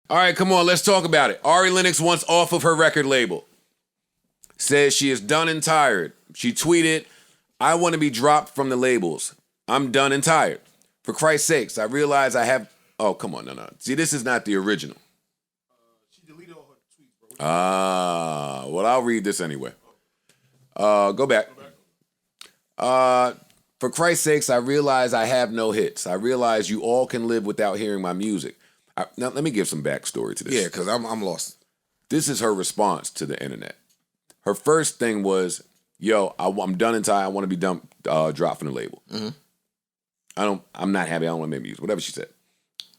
All right, come on, let's talk about it. Ari Lennox wants off of her record label. Says she is done and tired. She tweeted, I want to be dropped from the labels. I'm done and tired. For Christ's sakes, I realize I have... Oh, come on, no. See, this is not the original. She deleted all her tweets, bro. Well, I'll read this anyway. Go back. For Christ's sakes, I realize I have no hits. I realize you all can live without hearing my music. Now, let me give some backstory to this. Yeah, because I'm lost. This is her response to the internet. Her first thing was, yo, I'm done and tired. I want to be dropped from the label. Mm-hmm. I'm not happy. I don't want to make music. Whatever she said.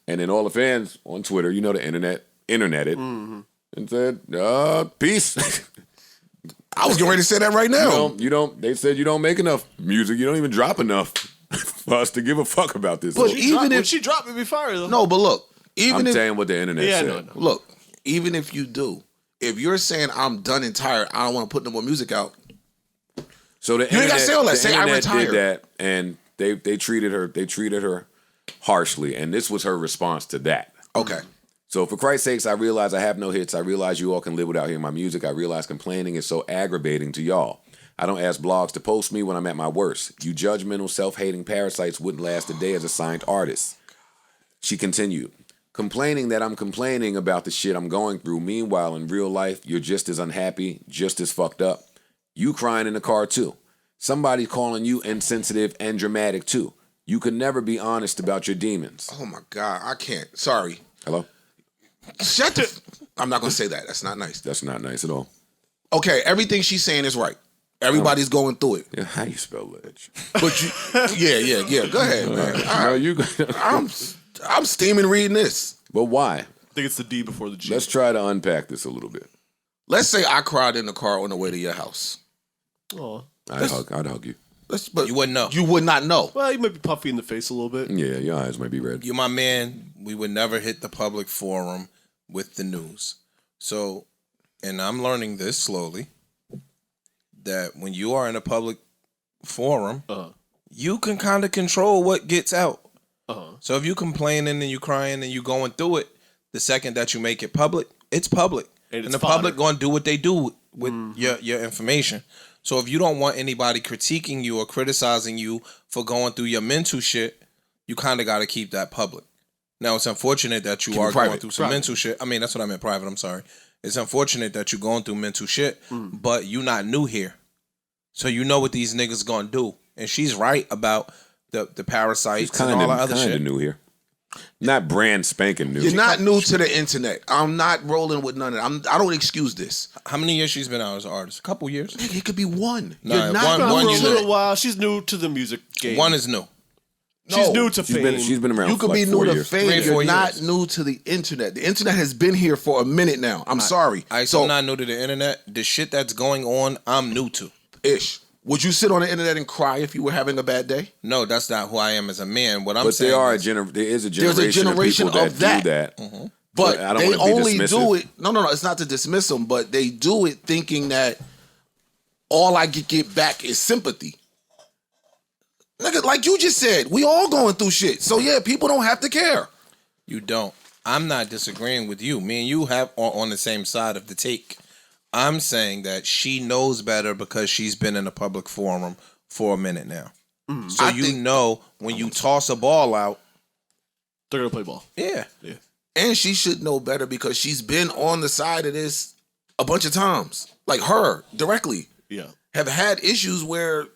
And then all the fans on Twitter, you know, the internet and said, peace. I was getting ready to say that right now. They said you don't make enough music. You don't even drop enough for us to give a fuck about this. But when she dropped it, be fired though. No, but look, I'm saying what the internet said. No. Look, even if you do, if you're saying I'm done and tired, I don't want to put no more music out. So the you ain't got to say all that. Say I internet retired. did that, and they treated her harshly, and this was her response to that. Okay. So for Christ's sakes, I realize I have no hits. I realize you all can live without hearing my music. I realize complaining is so aggravating to y'all. I don't ask blogs to post me when I'm at my worst. You judgmental, self-hating parasites wouldn't last a day as a signed artist. She continued, complaining that I'm complaining about the shit I'm going through. Meanwhile, in real life, you're just as unhappy, just as fucked up. You crying in the car too. Somebody calling you insensitive and dramatic too. You could never be honest about your demons. Oh my God, I can't. Sorry. Hello? Shut the... I'm not going to say that. That's not nice. That's not nice at all. Okay, everything she's saying is right. Everybody's going through it. Yeah, how you spell ledge? But yeah. Go ahead, man. I'm steaming reading this. But why? I think it's the D before the G. Let's try to unpack this a little bit. Let's say I cried in the car on the way to your house. Oh. I'd hug you. But you wouldn't know. You would not know. Well, you might be puffy in the face a little bit. Yeah, your eyes might be red. You're my man. We would never hit the public forum with the news. So, and I'm learning this slowly, that when you are in a public forum, you can kind of control what gets out. So if you complaining and you crying and you going through it, the second that you make it public, it's public. And the public going to do what they do with your information. So if you don't want anybody critiquing you or criticizing you for going through your mental shit, you kind of got to keep that public. Now, it's unfortunate that you are going through some mental shit. I mean, that's what I meant private. I'm sorry. It's unfortunate that you're going through mental shit, but you're not new here. So you know what these niggas going to do. And she's right about the parasites and all that other shit. Kind of new here. Not brand spanking new. You're not new to the internet. I'm not rolling with none of it. I don't excuse this. How many years she's been out as an artist? A couple years? It could be one. Nah, You're not one For you a little while. She's new to the music game. One is new. She's new to fame. She's been around You for could like be 4 new to years. fame. 3 or 4 You're not years. new to the internet. The internet has been here for a minute now. I'm sorry. So I'm not new to the internet. The shit that's going on, I'm new to. Ish. Would you sit on the internet and cry if you were having a bad day? No, that's not who I am as a man. What I'm But saying there is, is a There's a generation generation of people that of do that. that. But I don't they wanna be only dismissive. do it. No. It's not to dismiss them, but they do it thinking that all I get back is sympathy. Like you just said, we all going through shit. So yeah, people don't have to care. you don't. I'm not disagreeing with you. Me and you have on the same side of the take. I'm saying that she knows better because she's been in a public forum for a minute now. So you know when you toss a ball out, They're going to play ball. yeah. And she should know better because she's been on the side of this a bunch of times. Like her, directly. Yeah. Have had issues where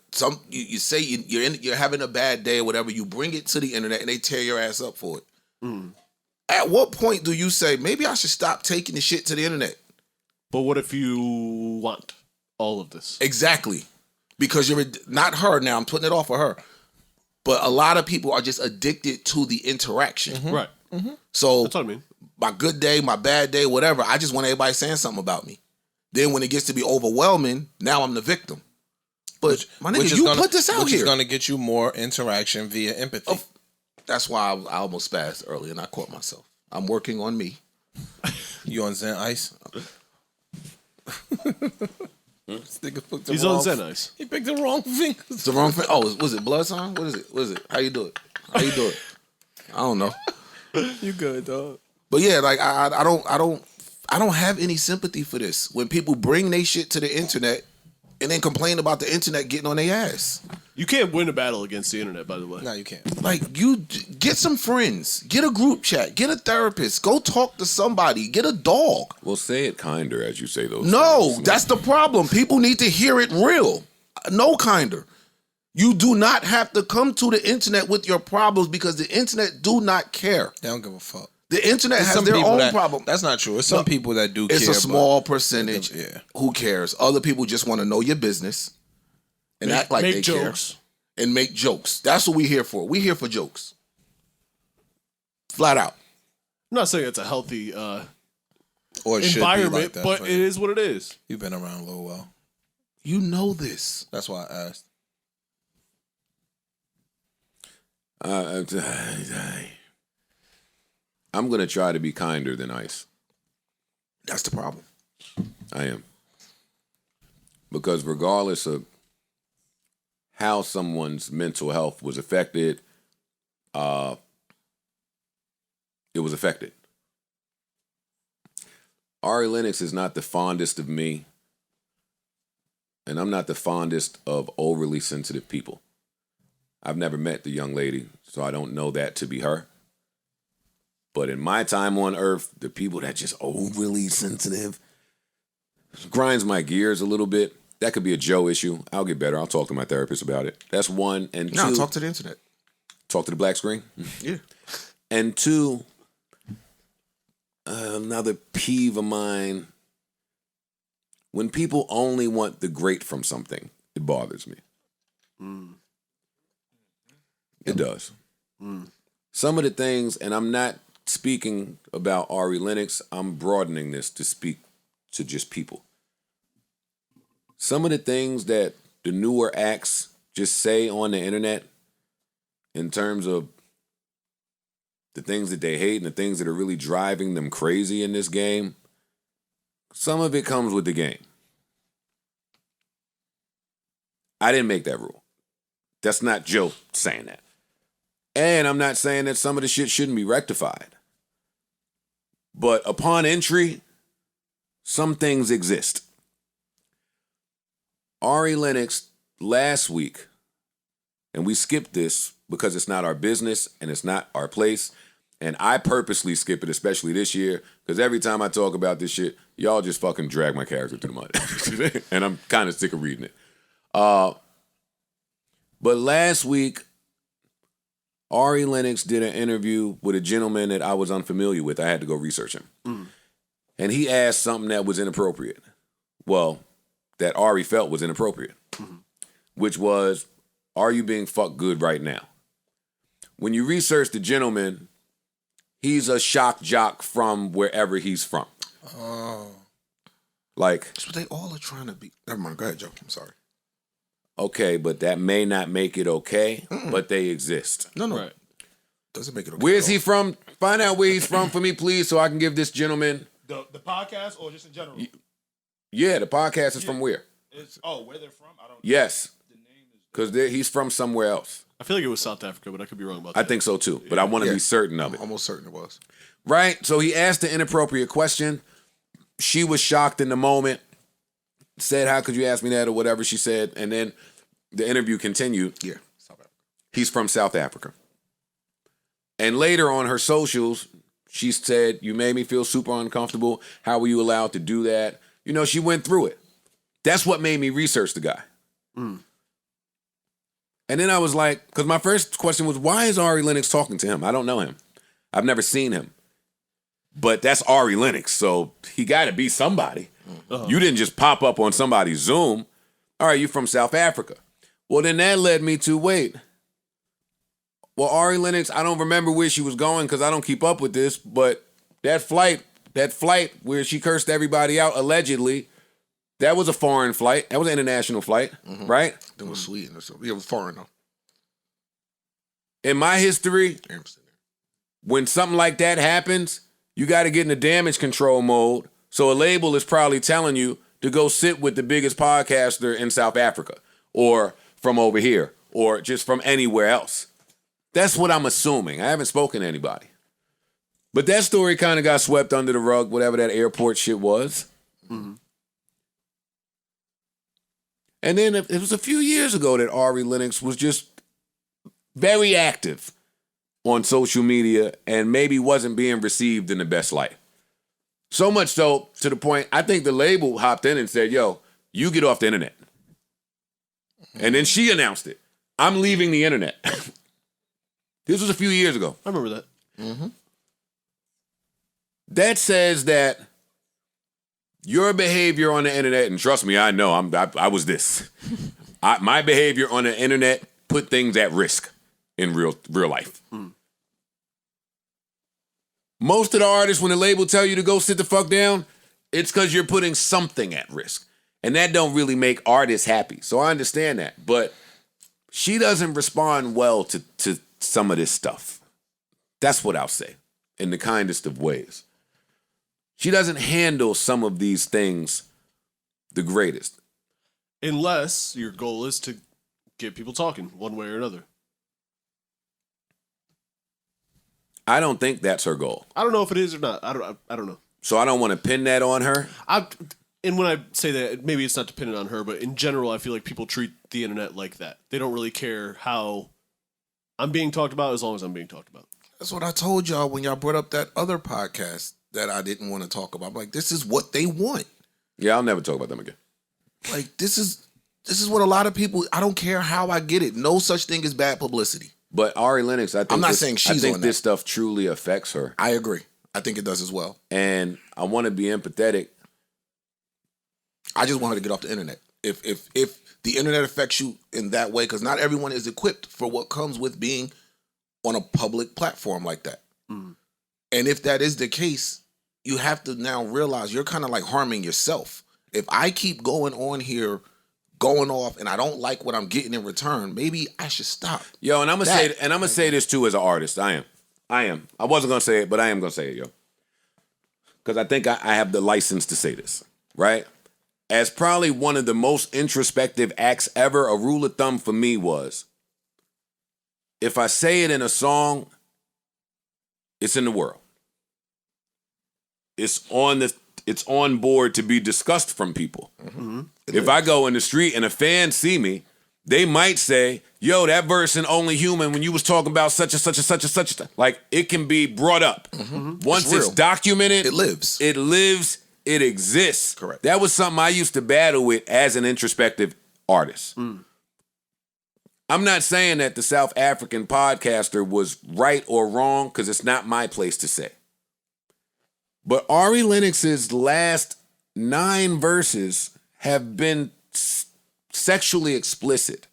you say you're having a bad day or whatever, you bring it to the internet and they tear your ass up for it. At what point do you say, maybe I should stop taking the shit to the internet? But what if you want all of this? Exactly. Because you're not her now, I'm putting it off of her. But a lot of people are just addicted to the interaction. Right. So That's what I mean. my good day, my bad day, whatever, I just want everybody saying something about me. Then when it gets to be overwhelming, now I'm the victim. But my nigga, you put this out which here. is going to get you more interaction via empathy. Oh, that's why I almost spazzed earlier and I caught myself. I'm working on me. You on Zen Ice? This nigga picked the He's wrong- on Zen Ice. He picked the wrong fingers. It's the wrong thing. Oh, was it blood sign? What is it? How you do it? I don't know. You good, dog? But yeah, like I don't have any sympathy for this when people bring their shit to the internet and then complain about the internet getting on their ass. You can't win a battle against the internet, by the way. No, you can't. Like, you get some friends, get a group chat, get a therapist, go talk to somebody, get a dog. Well, say it kinder as you say those No, things. that's the problem. People need to hear it real. No kinder. You do not have to come to the internet with your problems because the internet do not care. They don't give a fuck. The internet There's has some their people own problem. That's not true. It's some people that do care. It's a small but- percentage. Yeah. Who cares? Other people just want to know your business and act like they jokes. care. And make jokes. That's what we here for. We here for jokes. Flat out. I'm not saying it's a healthy Or it should be environment, like that, but it is what it is. You've been around a little while. You know this. That's why I asked. I'm going to try to be kinder than Ice. That's the problem. I am. Because regardless of how someone's mental health was affected, it was affected. Ari Lennox is not the fondest of me, and I'm not the fondest of overly sensitive people. I've never met the young lady, so I don't know that to be her. But in my time on Earth, the people that just overly sensitive grinds my gears a little bit. That could be a Joe issue. I'll get better. I'll talk to my therapist about it. That's one. And No, two, talk to the internet. talk to the black screen. Yeah. And two, another peeve of mine, when people only want the great from something, it bothers me. It does. Some of the things, and I'm not speaking about Ari Lennox, I'm broadening this to speak to just people. Some of the things that the newer acts just say on the internet in terms of the things that they hate and the things that are really driving them crazy in this game, some of it comes with the game. I didn't make that rule. That's not Joe saying that. And I'm not saying that some of the shit shouldn't be rectified. But upon entry, some things exist. Ari Lennox last week, and we skipped this because it's not our business and it's not our place. And I purposely skip it, especially this year, because every time I talk about this shit, y'all just fucking drag my character through the mud. And I'm kind of sick of reading it. But last week, Ari Lennox did an interview with a gentleman that I was unfamiliar with. I had to go research him. And he asked something that was inappropriate. Well, that Ari felt was inappropriate. Which was, are you being fucked good right now? When you research the gentleman, he's a shock jock from wherever he's from. Oh. Like, That's what they all are trying to be. Never mind. Go ahead, Joe. I'm sorry. okay, but that may not make it okay, but they exist. No. Right. Doesn't make it okay. Where's he from? Find out where he's from for me, please, so I can give this gentleman. The podcast or just in general? Yeah, the podcast is from where? It's where they're from? I don't know. Yes, The name is because he's from somewhere else. I feel like it was South Africa, but I could be wrong about I that. think so too, but I want to be certain of I'm it. almost certain it was. Right? So he asked the inappropriate question. She was shocked in the moment, said, how could you ask me that or whatever she said. And then the interview continued. Yeah. South Africa. He's from South Africa. And later on her socials, she said, you made me feel super uncomfortable. How were you allowed to do that? You know, she went through it. That's what made me research the guy. And then I was like, because my first question was, why is Ari Lennox talking to him? I don't know him. I've never seen him. But that's Ari Lennox, so he got to be somebody. You didn't just pop up on somebody's Zoom. All right, you from South Africa. Well, then that led me to, wait. Well, Ari Lennox, I don't remember where she was going because I don't keep up with this, but that flight where she cursed everybody out, allegedly, that was a foreign flight. That was an international flight, right? It was Sweden or something. Yeah, it was foreign though. In my history, Amsterdam. when something like that happens, you got to get into damage control mode. So a label is probably telling you to go sit with the biggest podcaster in South Africa or from over here or just from anywhere else. That's what I'm assuming. I haven't spoken to anybody. But that story kind of got swept under the rug, whatever that airport shit was. Mm-hmm. And then it was a few years ago that Ari Lennox was just very active on social media and maybe wasn't being received in the best light. So much so to the point, I think the label hopped in and said, yo, you get off the internet. And then she announced it. I'm leaving the internet. This was a few years ago. I remember that. Mm-hmm. That says that your behavior on the internet, and trust me, I know I was this. My behavior on the internet put things at risk in real life. Most of the artists, when the label tell you to go sit the fuck down, it's because you're putting something at risk. And that don't really make artists happy. So I understand that. But she doesn't respond well to some of this stuff. That's what I'll say, in the kindest of ways. She doesn't handle some of these things the greatest. Unless your goal is to get people talking one way or another. I don't think that's her goal. I don't know if it is or not. I don't know. So I don't want to pin that on her. And when I say that, maybe it's not dependent on her, but in general, I feel like people treat the internet like that. They don't really care how I'm being talked about as long as I'm being talked about. That's what I told y'all when y'all brought up that other podcast that I didn't want to talk about. I'm like, this is what they want. Yeah, I'll never talk about them again. Like, this is what a lot of people, I don't care how I get it. No such thing as bad publicity. But Ari Lennox, I think I'm not saying she's I think on this that. stuff truly affects her. I agree. I think it does as well. And I want to be empathetic. I just want her to get off the internet. If the internet affects you in that way, because not everyone is equipped for what comes with being on a public platform like that. Mm. And if that is the case, you have to now realize you're kind of like harming yourself. If I keep going on here, going off, and I don't like what I'm getting in return, maybe I should stop. Yo, and I'm gonna say this too as an artist. I am. I wasn't gonna say it, but I am gonna say it, yo. Because I think I have the license to say this, right? As probably one of the most introspective acts ever, a rule of thumb for me was, if I say it in a song, it's in the world. It's on board to be discussed from people. Mm-hmm. If I go in the street and a fan see me, they might say, yo, that verse in Only Human when you was talking about such and such and such and such. Like, it can be brought up. Mm-hmm. Once it's real. documented, It lives. It lives, it exists. Correct. That was something I used to battle with as an introspective artist. Mm. I'm not saying that the South African podcaster was right or wrong, because it's not my place to say. But Ari Lennox's last 9 verses have been sexually explicit.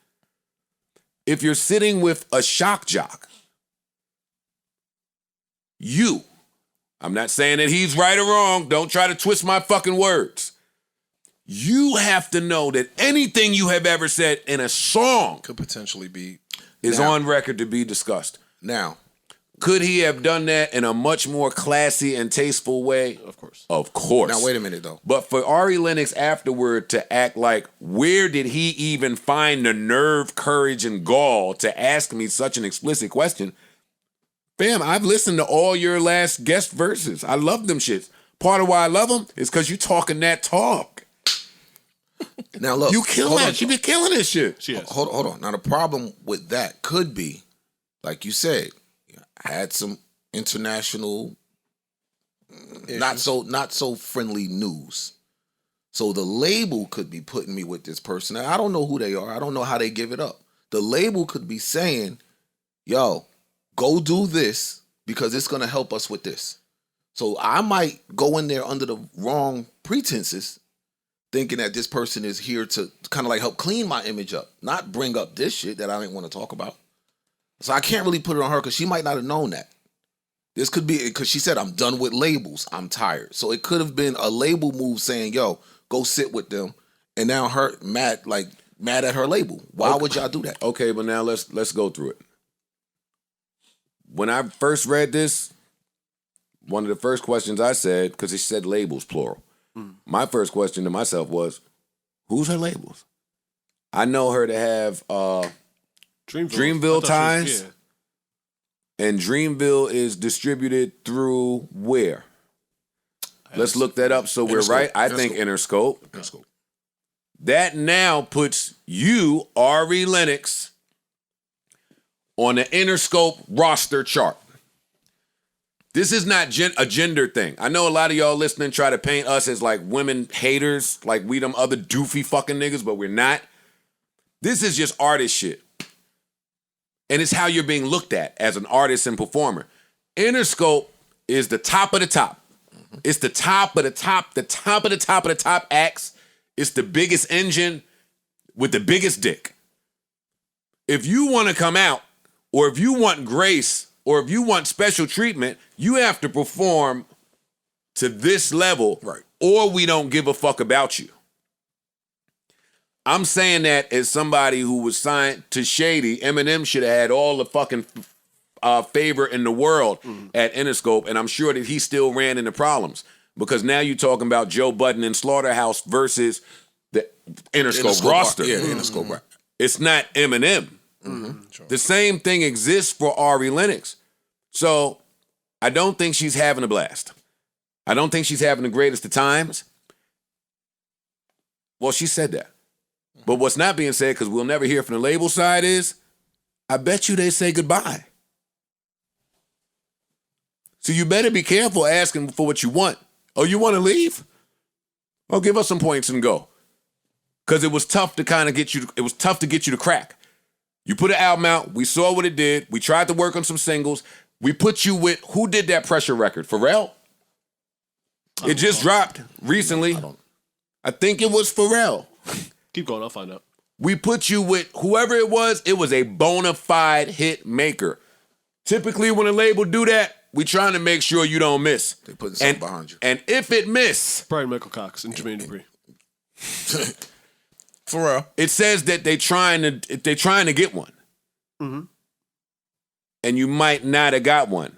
If you're sitting with a shock jock, I'm not saying that he's right or wrong, don't try to twist my fucking words. You have to know that anything you have ever said in a song Could potentially be. is Now- on record to be discussed. Now, Could he have done that in a much more classy and tasteful way? Of course. Of course. now wait a minute though. But for Ari Lennox afterward to act like, where did he even find the nerve, courage, and gall to ask me such an explicit question? Fam, I've listened to all your last guest verses. I love them shits. Part of why I love them is because you talking that talk. Now look, You kill hold that. on. You be killing this shit. She is. Hold on. Now the problem with that could be, like you said, I had some international, not so friendly news. So the label could be putting me with this person. Now, I don't know who they are. I don't know how they give it up. The label could be saying, yo, go do this because it's going to help us with this. So I might go in there under the wrong pretenses, thinking that this person is here to kind of like help clean my image up, not bring up this shit that I didn't want to talk about. So I can't really put it on her because she might not have known that. This could be because she said, I'm done with labels. I'm tired. So it could have been a label move saying, yo, go sit with them. And now her mad at her label. Why would y'all do that? Okay, but now let's go through it. When I first read this, one of the first questions I said, because it said labels, plural. My first question to myself was, who's her labels? I know her to have Dreamville Dreamville I thought she was- ties. yeah. And Dreamville is distributed through where? Let's look that up so we're Interscope. right. I think Interscope. Interscope. That now puts you, Ari Lennox, on the Interscope roster chart. This is not a gender thing. I know a lot of y'all listening try to paint us as like women haters, like we them other doofy fucking niggas, but we're not. This is just artist shit. And it's how you're being looked at as an artist and performer. Interscope is the top of the top. It's the top of the top, the top of the top of the top acts. It's the biggest engine with the biggest dick. If you want to come out, or if you want grace, or if you want special treatment, you have to perform to this level, right? Or we don't give a fuck about you. I'm saying that as somebody who was signed to Shady. Eminem should have had all the fucking favor in the world at Interscope, and I'm sure that he still ran into problems because now you're talking about Joe Budden and Slaughterhouse versus the Interscope roster. Yeah, Interscope. Right. It's not Eminem. Mm-hmm. The same thing exists for Ari Lennox. So I don't think she's having a blast. I don't think she's having the greatest of times. Well, she said that. But what's not being said, because we'll never hear from the label side, is I bet you they say goodbye. So you better be careful asking for what you want. Oh, you want to leave? Oh, give us some points and go. Because it was tough to kind of get you, it was tough to get you to crack. You put an album out, we saw what it did, we tried to work on some singles, we put you with, who did that Pressure record? Pharrell? It just dropped recently. I think it was Pharrell. Keep going, I'll find out. We put you with whoever it was a bona fide hit maker. Typically when a label do that, we trying to make sure you don't miss. They putting something behind you. And if it miss, Brian Michael Cox and Jermaine Dupri. For real. it says that they trying to get one. Mm-hmm. And you might not have got one.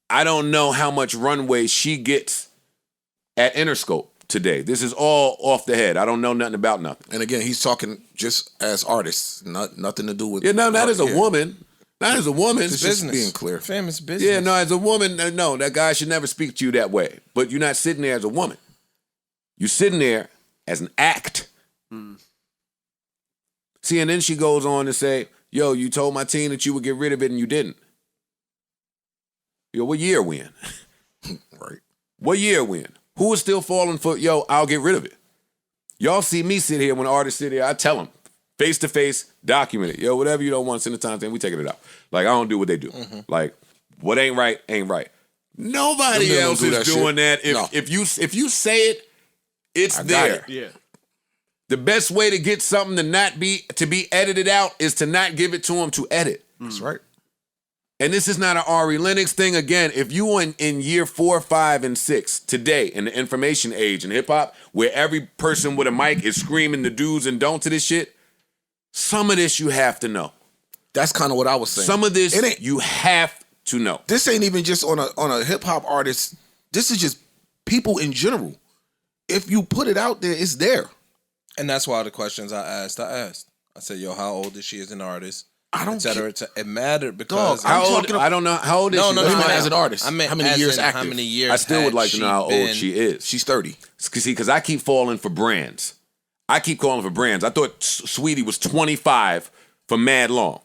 I don't know how much runway she gets at Interscope today. This is all off the head. I don't know nothing about nothing. And again, he's talking just as artists, nothing to do with. Yeah, no, not as a woman. Not as a woman. It's Business. just being clear. Famous business. Yeah, no, as a woman, no, that guy should never speak to you that way. But you're not sitting there as a woman. You're sitting there as an act. See, and then she goes on to say, yo, you told my team that you would get rid of it and you didn't. Yo, what year are we in? Right. What year are we in? Who is still falling for, yo, I'll get rid of it? Y'all see me sit here when artists sit here, I tell them, face to face, document it. Yo, whatever you don't want, send the time thing, we taking it out. Like, I don't do what they do. Like, what ain't right, ain't right. Nobody Them else don't do is that doing shit. that. No. If you say it, it's I got there. it. Yeah. The best way to get something to be edited out is to not give it to them to edit. That's right. And this is not an Ari Lennox thing. Again, if you in year 4, 5, and 6 today in the information age in hip hop, where every person with a mic is screaming the do's and don'ts to this shit, some of this you have to know. That's kind of what I was saying. Some of this It ain't- you have to know. This ain't even just on a hip hop artist. This is just people in general. If you put it out there, it's there. And that's why the questions I asked. I said, yo, how old is she as an artist? I don't Et cetera, care. et cetera. It mattered because... Dog, How I'm old? talking I don't know. How old is she? no, Let's no, find as out. an artist. I meant how many as years in active? How many years I still would like to know how old been- she is. She's 30. See, because I keep falling for brands. I keep calling for brands. I thought Sweetie was 25 for mad long.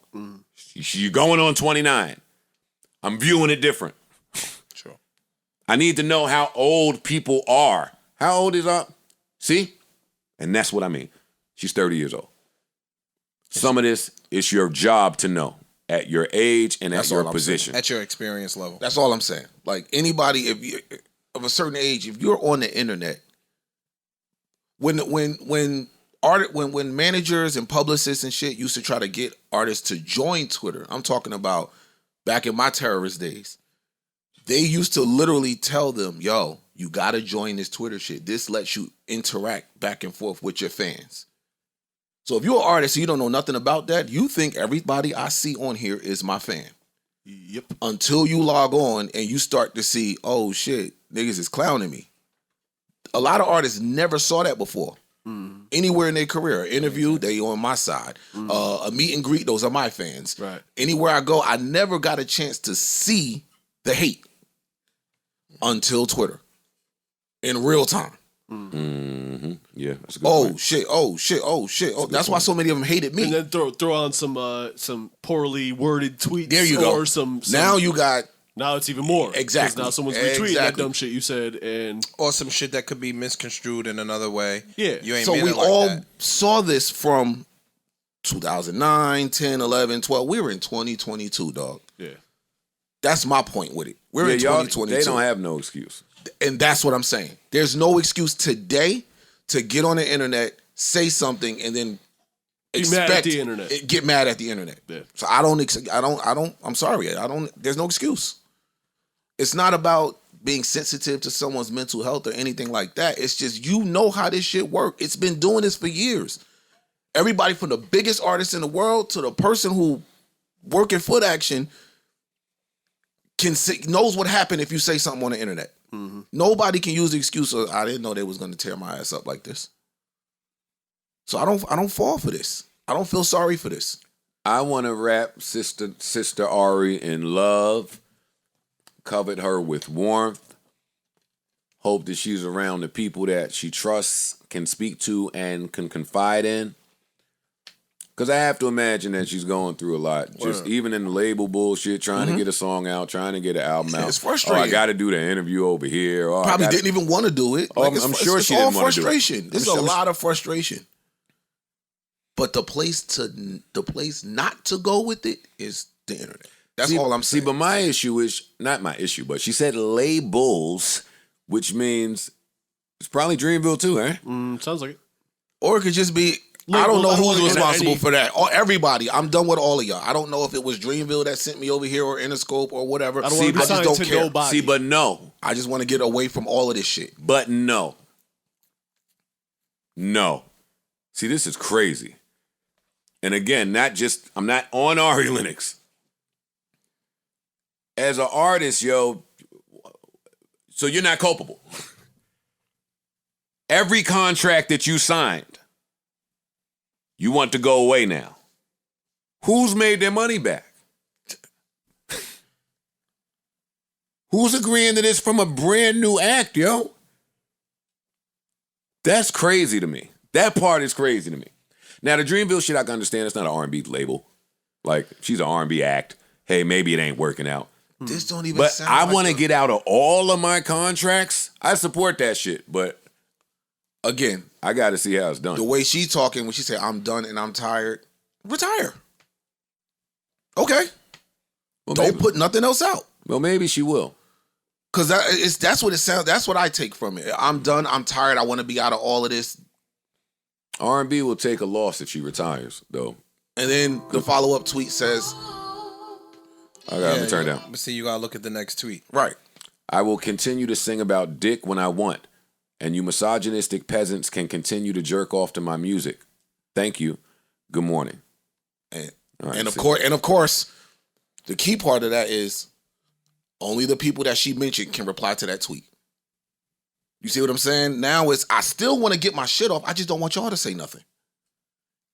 She's going on 29. I'm viewing it different. Sure. I need to know how old people are. How old is up? See? And that's what I mean. She's 30 years old. Some of this is your job to know at your age and That's at your all I'm position. At your experience level. That's all I'm saying. Like anybody, if you of a certain age, if you're on the internet, when managers and publicists and shit used to try to get artists to join Twitter, I'm talking about back in my terrorist days, they used to literally tell them, yo, you gotta join this Twitter shit. This lets you interact back and forth with your fans. So if you're an artist and you don't know nothing about that, you think everybody I see on here is my fan. Yep. Until you log on and you start to see, oh shit, niggas is clowning me. A lot of artists never saw that before. Anywhere in their career, an interview, they on my side. A meet and greet, those are my fans. Right. Anywhere I go, I never got a chance to see the hate until Twitter in real time. Yeah, that's a good point. Shit! Oh, that's why so many of them hated me. And then throw on some poorly worded tweets. There you go. Or some now you got now it's even more. 'Cause Exactly. now someone's retweeting that Exactly. dumb shit you said, and Or some shit that could be misconstrued in another way. Yeah. You ain't so mean we it like all that. saw this from 2009, 10, 11, 12. We were in 2022, dog. yeah. That's my point with it. We're in y'all, 2022. they don't have no excuse. And that's what I'm saying. There's no excuse today to get on the internet, say something, and then Be mad at the internet. Get mad at the internet. Yeah. So I'm sorry. There's no excuse. It's not about being sensitive to someone's mental health or anything like that. It's just, you know how this shit works. It's been doing this for years. Everybody from the biggest artist in the world to the person who work in foot action knows what happened if you say something on the internet. Nobody can use the excuse of, I didn't know they was going to tear my ass up like this. So I don't fall for this. I don't feel sorry for this. I want to wrap Sister Ari in love, covet her with warmth, hope that she's around the people that she trusts, can speak to, and can confide in. Because I have to imagine that she's going through a lot. Just even in the label bullshit, trying to get a song out, trying to get an album out. It's frustrating. Oh, I got to do the interview over here. Oh, Probably didn't even want to do it. Oh, I'm sure she didn't wanna do it. frustration. There's I'm a sure- lot of frustration. But the place not to go with it is the internet. That's all I'm saying. See, but my issue is, not my issue, but she said labels, which means it's probably Dreamville too, eh? Sounds like it. Or it could just be, I Labels, don't know I don't who's wanna get into responsible any- for that. Or everybody. I'm done with all of y'all. I don't know if it was Dreamville that sent me over here or Interscope or whatever. I don't want to be just signed don't to care. nobody. See, but no. I just want to get away from all of this shit. But no. No. See, this is crazy. And again, I'm not on Ari Lennox. As an artist, yo, so you're not culpable. Every contract that you signed, you want to go away now. Who's made their money back? Who's agreeing to this from a brand new act, yo? That's crazy to me. That part is crazy to me. Now, the Dreamville shit, I can understand. It's not an R&B label. Like, she's an R&B act. Hey, maybe it ain't working out. This don't even But sound I like want to a- get out of all of my contracts. I support that shit, but Again, I got to see how it's done. the way she talking when she say I'm done and I'm tired, retire. Okay. Well, Don't maybe, put nothing else out. well, maybe she will. Cause that's what it sounds. That's what I take from it. I'm done. I'm tired. I want to be out of all of this. R&B will take a loss if she retires, though. And then the follow up tweet says, I got to turn down. But see, you gotta look at the next tweet. right. I will continue to sing about dick when I want, and you misogynistic peasants can continue to jerk off to my music. Thank you. Good morning. And All right, and see. of course, the key part of that is only the people that she mentioned can reply to that tweet. You see what I'm saying? Now I still want to get my shit off. I just don't want y'all to say nothing.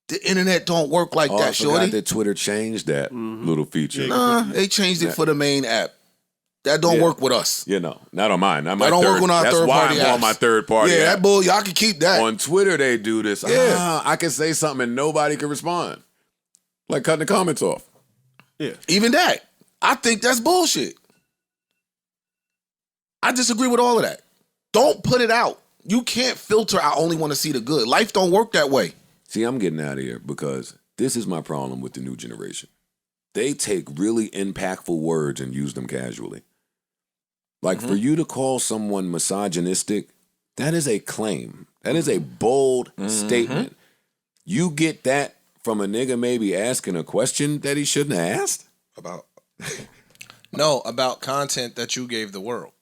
The internet don't work like Oh, that, I forgot shorty. that Twitter changed that little feature. Nah, they changed it for the main app. That don't work with us. You know, not on mine. Not my That don't third. work on our That's third why party I'm apps. on my third party. Yeah, app. that bull, y'all can keep that. On Twitter, they do this. Yeah. I can say something and nobody can respond. Like cutting the comments off. Yeah. Even that. I think that's bullshit. I disagree with all of that. Don't put it out. You can't filter, I only want to see the good. Life don't work that way. See, I'm getting out of here because this is my problem with the new generation. They take really impactful words and use them casually. Like for you to call someone misogynistic, that is a claim. That is a bold statement. You get that from a nigga maybe asking a question that he shouldn't have asked? About No, about content that you gave the world.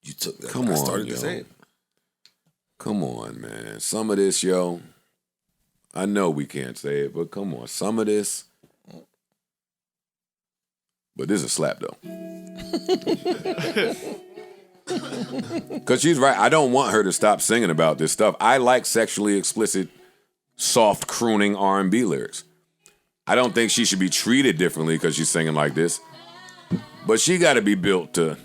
you took that. Come I on, started yo. to say it. Come on, man. Some of this, yo, I know we can't say it, but come on. Some of this. But this is a slap, though. Because she's right. I don't want her to stop singing about this stuff. I like sexually explicit, soft crooning R&B lyrics. I don't think she should be treated differently because she's singing like this. But she got to be built to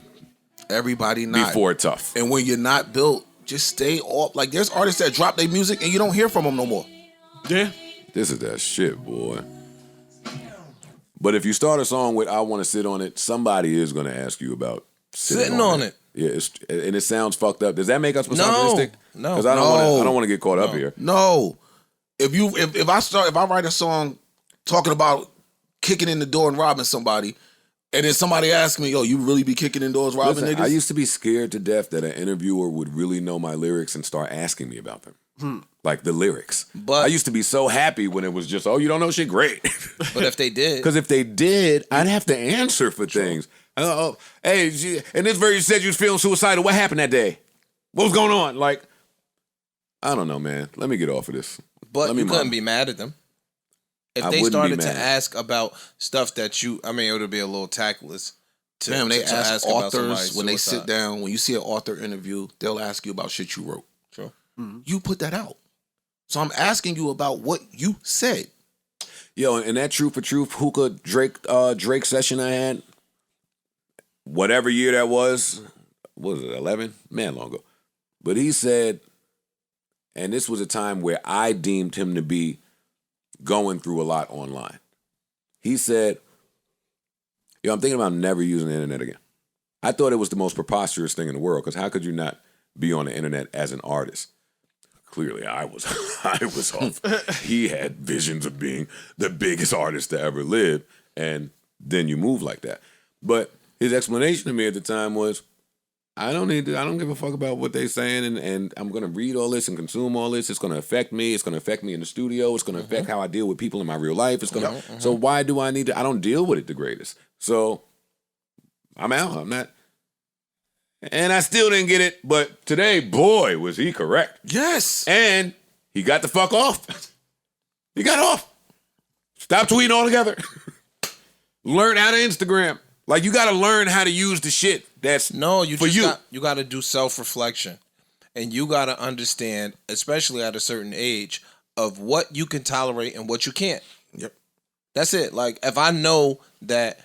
Everybody be not. for tough. And when you're not built, just stay off. Like, there's artists that drop their music and you don't hear from them no more. Yeah. This is that shit, boy. But if you start a song with "I want to sit on it," somebody is going to ask you about Sitting on it. Yeah, and it sounds fucked up. Does that make us misogynistic? No. Because I don't want to get caught up here. No. If I write a song talking about kicking in the door and robbing somebody, and then somebody asks me, "Yo, you really be kicking in doors robbing Listen, niggas?" I used to be scared to death that an interviewer would really know my lyrics and start asking me about them. Like the lyrics. But I used to be so happy when it was just, "Oh, you don't know shit? Great." But if they did, Because if they did, I'd have to answer for things. Hey, in this verse you said you was feeling suicidal. What happened that day? What was going on? Like, I don't know, man. Let me get off of this. but you couldn't be mad at them. If I they wouldn't be started to mad. ask about stuff that it would be a little tactless. Damn, they to ask about authors somebody's when they suicide. sit down, when you see an author interview, they'll ask you about shit you wrote. Sure. You put that out. So I'm asking you about what you said. Yo, and that Truth for Truth hookah Drake session I had, whatever year that was it 11? Man, long ago. But he said, and this was a time where I deemed him to be going through a lot online. He said, yo, I'm thinking about never using the internet again. I thought it was the most preposterous thing in the world, because how could you not be on the internet as an artist? Clearly, I was off. He had visions of being the biggest artist to ever live, and then you move like that. But his explanation to me at the time was, I don't give a fuck about what they're saying, and I'm gonna read all this and consume all this. It's gonna affect me. It's gonna affect me in the studio. It's gonna affect how I deal with people in my real life. It's gonna. So why do I need to? I don't deal with it the greatest. So I'm out. I'm not. And I still didn't get it, but today, boy, was he correct. Yes. And he got the fuck off. He got off. Stop tweeting altogether. Learn how to Instagram. Like, you got to learn how to use the shit that's for you. You got to do self-reflection. And you got to understand, especially at a certain age, of what you can tolerate and what you can't. Yep. That's it. Like, if I know that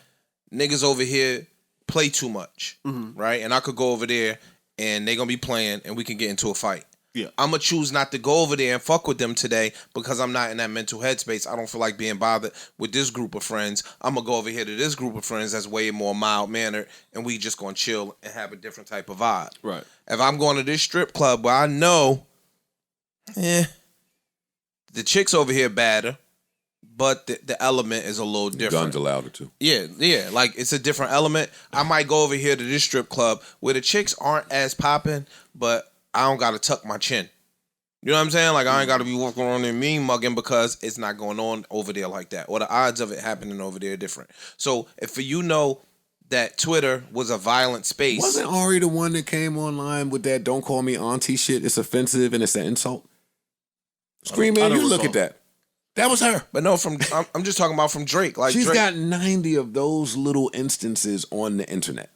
niggas over here play too much, right? And I could go over there and they gonna be playing and we can get into a fight. Yeah. I'm gonna choose not to go over there and fuck with them today because I'm not in that mental headspace. I don't feel like being bothered with this group of friends. I'm gonna go over here to this group of friends that's way more mild-mannered and we just gonna chill and have a different type of vibe. Right. If I'm going to this strip club where I know, the chicks over here badder, but the element is a little different. Guns are louder too. Yeah. Like, it's a different element. I might go over here to this strip club where the chicks aren't as popping, but I don't got to tuck my chin. You know what I'm saying? Like, I ain't got to be walking around there mean mugging because it's not going on over there like that. Or the odds of it happening over there are different. So, if you know that Twitter was a violent space. Wasn't Ari the one that came online with that "don't call me auntie" shit? It's offensive and it's an insult. Scream, man, you look at that. That was her. But no, I'm just talking about from Drake. Like, She's Drake, got 90 of those little instances on the internet.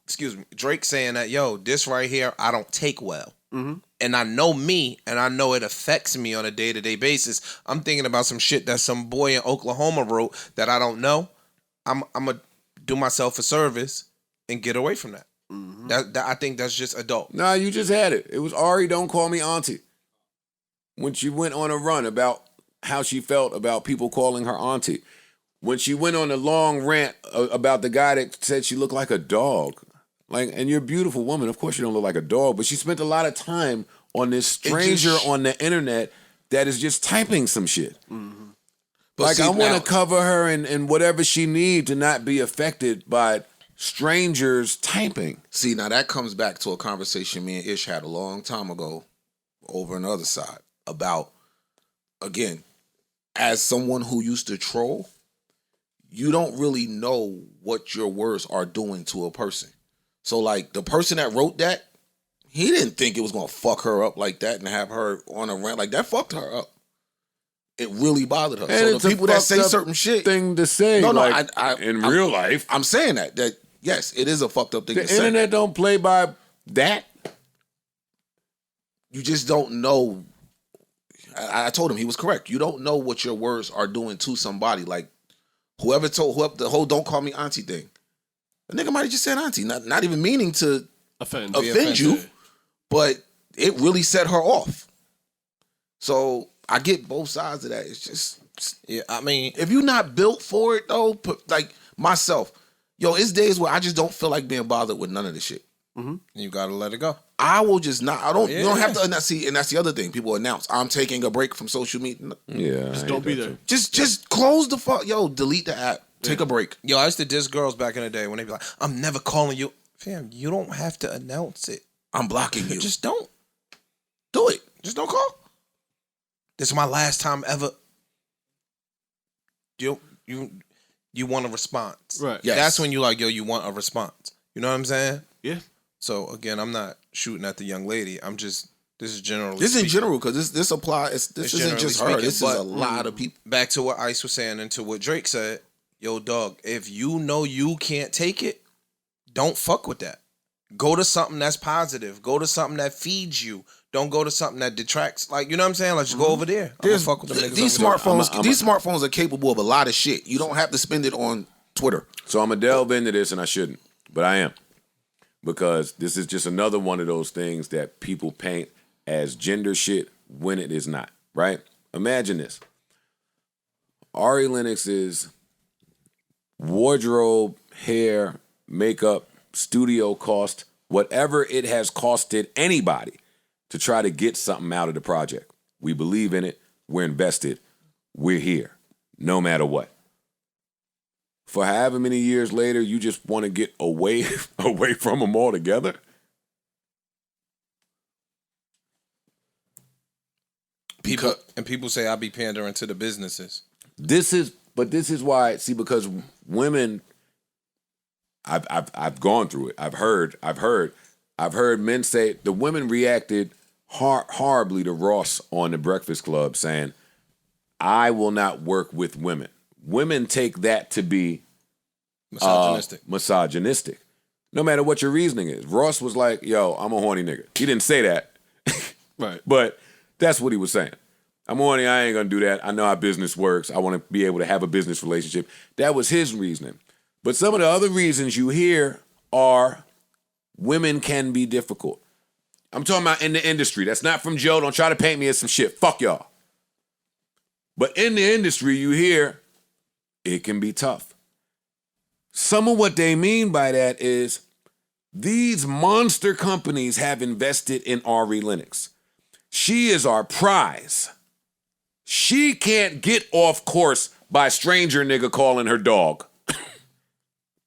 excuse me, Drake saying that, yo, this right here, I don't take well. And I know me, and I know it affects me on a day-to-day basis. I'm thinking about some shit that some boy in Oklahoma wrote that I don't know. I'm going to do myself a service and get away from that. That I think that's just adult. Nah, you just had it. It was Ari, "Don't call me auntie." When she went on a run about how she felt about people calling her auntie. When she went on a long rant about the guy that said she looked like a dog. Like, and you're a beautiful woman. Of course you don't look like a dog, but she spent a lot of time on this stranger on the internet that is just typing some shit. But Like, see, I want now- to cover her and whatever she needs to not be affected by strangers typing. See, now that comes back to a conversation me and Ish had a long time ago over on the other side about, again, as someone who used to troll, you don't really know what your words are doing to a person. So, like, the person that wrote that, he didn't think it was going to fuck her up like that and have her on a rant. Like, that fucked her up. It really bothered her. And So it's the a people that say fucked up certain shit. thing to say. No, like, I in real life. I'm saying that Yes, it is a fucked up thing The to say. internet don't play by that. You just don't know. I told him he was correct. You don't know what your words are doing to somebody. Like whoever the whole "don't call me auntie" thing. The nigga might have just said auntie, not even meaning to Offend you, but it really set her off. So I get both sides of that. It's just, Yeah, I mean, if you're not built for it though, like myself, it's days where I just don't feel like being bothered with none of this shit. you gotta let it go. I will just not. I don't. Yeah. You don't have to see, and that's the other thing. People announce I'm taking a break from social media. Yeah, Just don't be there. Just close the fuck. Delete the app. Take a break. Yo, I used to diss girls back in the day when they be like, "I'm never calling you." Fam, you don't have to announce it. I'm blocking you. Just don't. do it. Just don't call. This is my last time ever. You want a response, Right. Yes. That's when you like, yo, you want a response. You know what I'm saying? Yeah. So again, I'm not shooting at the young lady. This is generally. This is in speaking. general because this applies. This isn't just her. generally This is speaking, a lot of people. Back to what Ice was saying and to what Drake said. Yo, dog, if you know you can't take it, don't fuck with that. Go to something that's positive. Go to something that feeds you. Don't go to something that detracts. Like, you know what I'm saying? Like, just go over there. I'm gonna fuck with them niggas These over there. smartphones. These smartphones are capable of a lot of shit. You don't have to spend it on Twitter. So I'm gonna delve into this, and I shouldn't, but I am, because this is just another one of those things that people paint as gender shit when it is not. Right? Imagine this: Ari Lennox's wardrobe, hair, makeup, studio cost, whatever it has costed anybody to try to get something out of the project. We believe in it. We're invested. We're here, no matter what. For however many years later, you just want to get away from them altogether? People say I be pandering to the businesses. This is why, see, because women, I've gone through it. I've heard men say, the women reacted horribly to Ross on The Breakfast Club saying, I will not work with women. Women take that to be misogynistic. No matter what your reasoning is. Ross was like, yo, I'm a horny nigga. He didn't say that. Right. But that's what he was saying. I'm horny, I ain't gonna do that. I know how business works. I want to be able to have a business relationship. That was his reasoning. But some of the other reasons you hear are women can be difficult. I'm talking about in the industry. That's not from Joe. Don't try to paint me as some shit. Fuck y'all. But in the industry, you hear it can be tough. Some of what they mean by that is these monster companies have invested in Ari Lennox. She is our prize. She can't get off course by a stranger nigga calling her dog.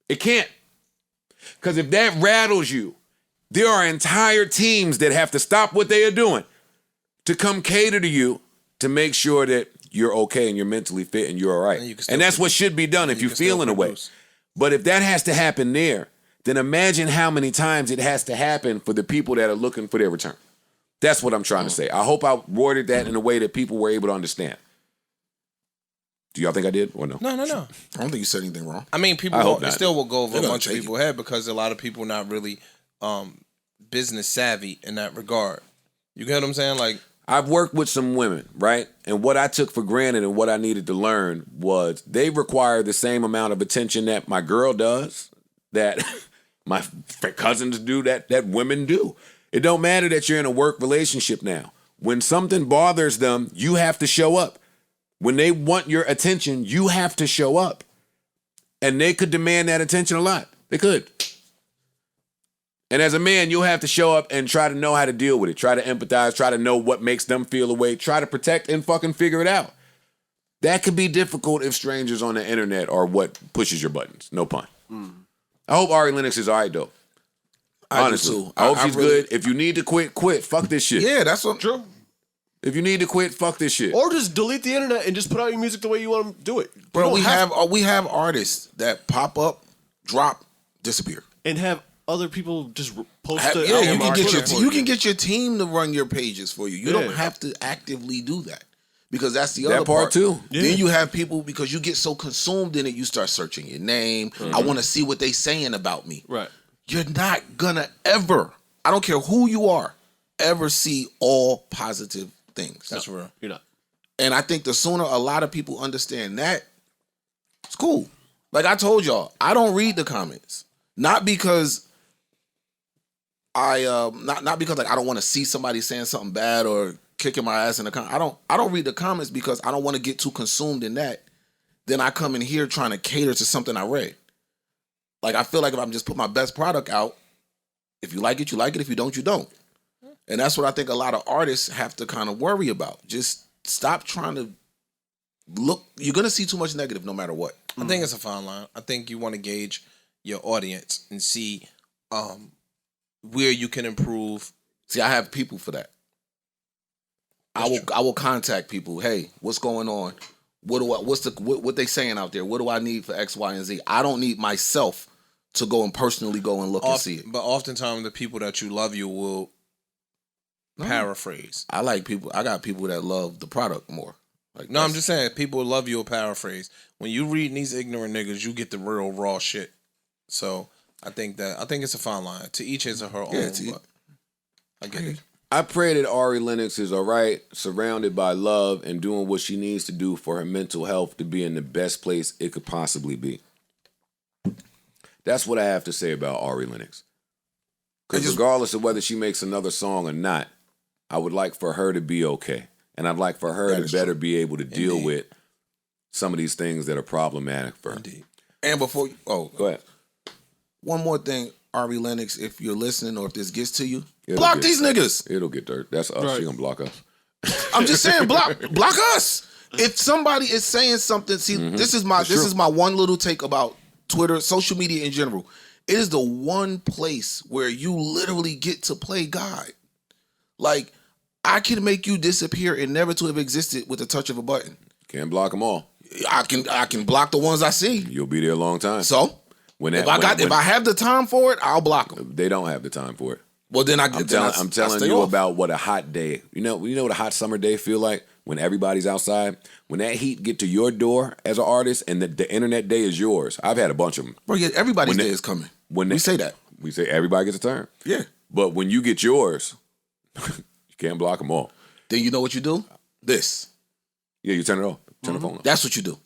It can't. Because if that rattles you, there are entire teams that have to stop what they are doing to come cater to you to make sure that you're okay and you're mentally fit and you're all right. And that's what should be done if you're feeling a way. But if that has to happen there, then imagine how many times it has to happen for the people that are looking for their return. That's what I'm trying to say. I hope I worded that in a way that people were able to understand. Do y'all think I did or no? No. I don't think you said anything wrong. I mean, I hope it not. still will go over They're a gonna bunch of take people's head because a lot of people not really business savvy in that regard. You get what I'm saying? Like, I've worked with some women, right? And what I took for granted and what I needed to learn was they require the same amount of attention that my girl does, that my cousins do, that women do. It don't matter that you're in a work relationship now. When something bothers them, you have to show up. When they want your attention, you have to show up. And they could demand that attention a lot. They could. And as a man, you'll have to show up and try to know how to deal with it. Try to empathize. Try to know what makes them feel away. Try to protect and fucking figure it out. That could be difficult if strangers on the internet are what pushes your buttons. No pun. I hope Ari Lennox is all right, though. Honestly. I hope she's really- good. If you need to quit. Fuck this shit. Yeah, that's what. True. If you need to quit, fuck this shit. Or just delete the internet and just put out your music the way you want to do it. Bro, You don't we have artists that pop up, drop, disappear. and have other people just post Yeah, it. you can get your team to run your pages for you. You Yeah. don't have to actively do that. Because that's the That other part too. Yeah. Then you have people, because you get so consumed in it, you start searching your name. I want to see what they saying about me. Right. You're not gonna ever, I don't care who you are, ever see all positive things. That's real. You're not. And I think the sooner a lot of people understand that, it's cool. Like I told y'all, I don't read the comments. Not because not because like I don't want to see somebody saying something bad or kicking my ass in the comment. I don't read the comments because I don't want to get too consumed in that. Then I come in here trying to cater to something I read. Like I feel like if I'm just put my best product out, if you like it, you like it. If you don't, you don't. And that's what I think a lot of artists have to kind of worry about. Just stop trying to look. You're gonna see too much negative no matter what. I think it's a fine line. I think you want to gauge your audience and see where you can improve. See, I have people for that. I will contact people. Hey, what's going on? What they saying out there? What do I need for X, Y, and Z? I don't need myself to go and personally go and look and see it. But oftentimes the people that you love you will paraphrase. I like people. I got people that love the product more. Like No, I'm just saying people love you will paraphrase. When you reading these ignorant niggas, you get the real raw shit. So I think it's a fine line. To each his or her own. But I get it. I pray that Ari Lennox is all right, surrounded by love, and doing what she needs to do for her mental health to be in the best place it could possibly be. That's what I have to say about Ari Lennox. Because regardless of whether she makes another song or not, I would like for her to be okay. And I'd like for her to better be able to deal with some of these things that are problematic for her. Indeed. And before Go ahead. one more thing, Ari Lennox, if you're listening or if this gets to you, It'll block get- these niggas. It'll get dirt. That's us. Right. She gonna block us. I'm just saying, block us. If somebody is saying something, see, this is my one little take about Twitter, social media in general. It is the one place where you literally get to play God. Like, I can make you disappear and never to have existed with the touch of a button. Can't block them all. I can block the ones I see. You'll be there a long time. So if I have the time for it, I'll block them. They don't have the time for it. Well, then I'm telling you about what a hot day. You know what a hot summer day feel like when everybody's outside. When that heat get to your door as an artist, and the internet day is yours. I've had a bunch of them. Bro, yeah, everybody's day is coming. We say that. We say everybody gets a turn. Yeah. But when you get yours, you can't block them all. Then you know what you do? This. Yeah, you turn it off. Turn the phone off. That's what you do.